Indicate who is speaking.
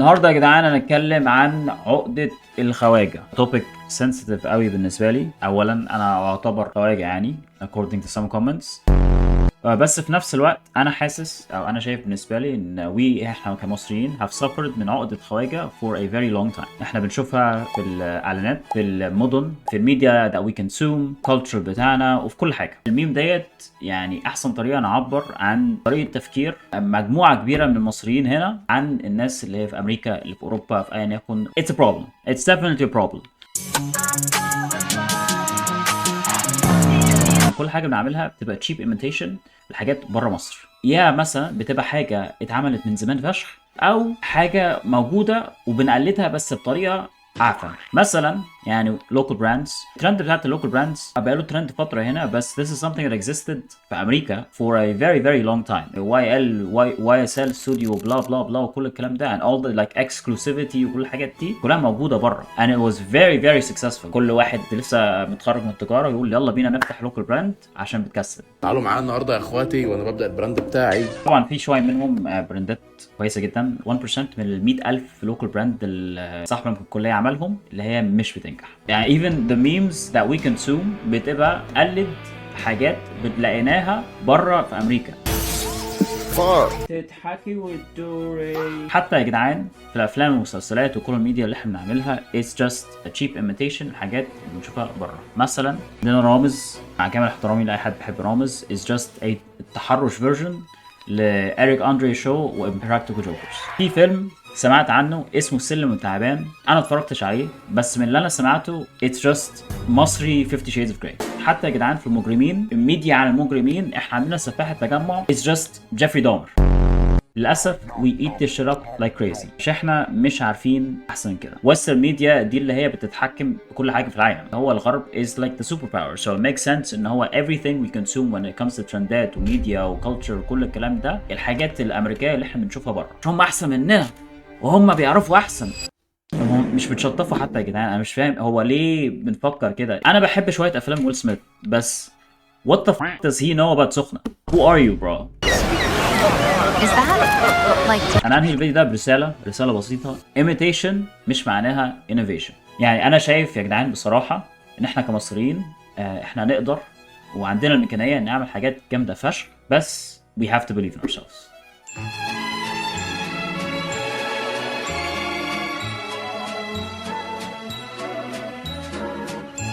Speaker 1: النهارده يا جدعان هنتكلم عن عقدة الخواجة. توبيك sensitive قوي بالنسبة لي. أولا أنا أعتبر خواجة يعني according to some comments. بس في نفس الوقت أنا حاسس أو أنا شايف بالنسبة لي إن إحنا كمصريين have suffered من عقدة خواجة for a very long time. إحنا بنشوفها في الإعلانات، في المدن، في الميديا that we consume, culture بتاعنا وفي كل حاجة. الميم ديت يعني أحسن طريقة نعبر عن طريقة تفكير مجموعة كبيرة من المصريين هنا عن الناس اللي هي في أمريكا، اللي في أوروبا، في أيا يكن. It's a problem. It's definitely a problem. كل حاجه بنعملها بتبقى تشيب ايميتيشن لحاجات بره مصر، يا مثلا بتبقى حاجه اتعملت من زمان فشخ او حاجه موجوده وبنقلدها بس بطريقه اعفن. مثلا يعني لوكال براندز، الترند بتاعت اللوكال براندز بقى له ترند فتره هنا، بس this is something that existed في امريكا for a very very long time. YSL studio بلا بلا بلا وكل الكلام ده and all the like exclusivity وكل الحاجات دي كلها موجوده بره and it was very very successful. كل واحد لسه متخرج من التجاره يقول يلا بينا نفتح لوكال براند عشان بتكسب.
Speaker 2: تعالوا معايا النهارده يا اخواتي وانا ببدا البراند بتاعي.
Speaker 1: طبعا في شويه منهم براندات كويسه جدا، 1% من ال 100,000 لوكال براند اللي صاحبنا في الكليه عملهم اللي هي مش بتنجح. يعني even the memes that we consume بتبقى قلد حاجات بتلاقيناها بره في امريكا. تضحكي وتدوري. حتى يا جدعان في الافلام والمسلسلات وكل الميديا اللي احنا بنعملها it's just a cheap imitation لحاجات بنشوفها بره. مثلا عندنا رامز، مع كامل احترامي لاي حد بيحب رامز، is just a تحرش فيرجن لإريك أندري شو وإمبراكتيكو جوكرز. في فيلم سمعت عنه اسمه السلم والتعبان، انا اتفرجتش عليه بس من اللي انا سمعته it's just مصري 50 Shades of Grey. حتى يا جدعان في المجرمين، الميديا عن المجرمين احنا عندنا سفاح التجمع it's just جيفري دامر. للاسف we eat this shit up like crazy. مش احنا مش عارفين احسن من كده. ويسترن ميديا دي اللي هي بتتحكم بكل حاجه في العالم، هو الغرب is like the superpower, so it makes sense ان هو everything we consume when it comes to trendات وميديا وكالتشر وكل الكلام ده، الحاجات الامريكيه اللي احنا بنشوفها بره هم احسن مننا وهم بيعرفوا احسن. هم مش بتشطفوا حتى يا جدعان. انا مش فاهم هو ليه بنفكر كده. انا بحب شويه افلام ويل سميث بس what the f does he know about سخنة؟ who are you bro؟ انا انهي الفيديو ده برساله بسيطه. imitation مش معناها innovation. يعني انا شايف يا جدعان بصراحه ان احنا كمصريين احنا نقدر وعندنا الامكانيه نعمل حاجات جامده فشخ، بس we have to believe in ourselves.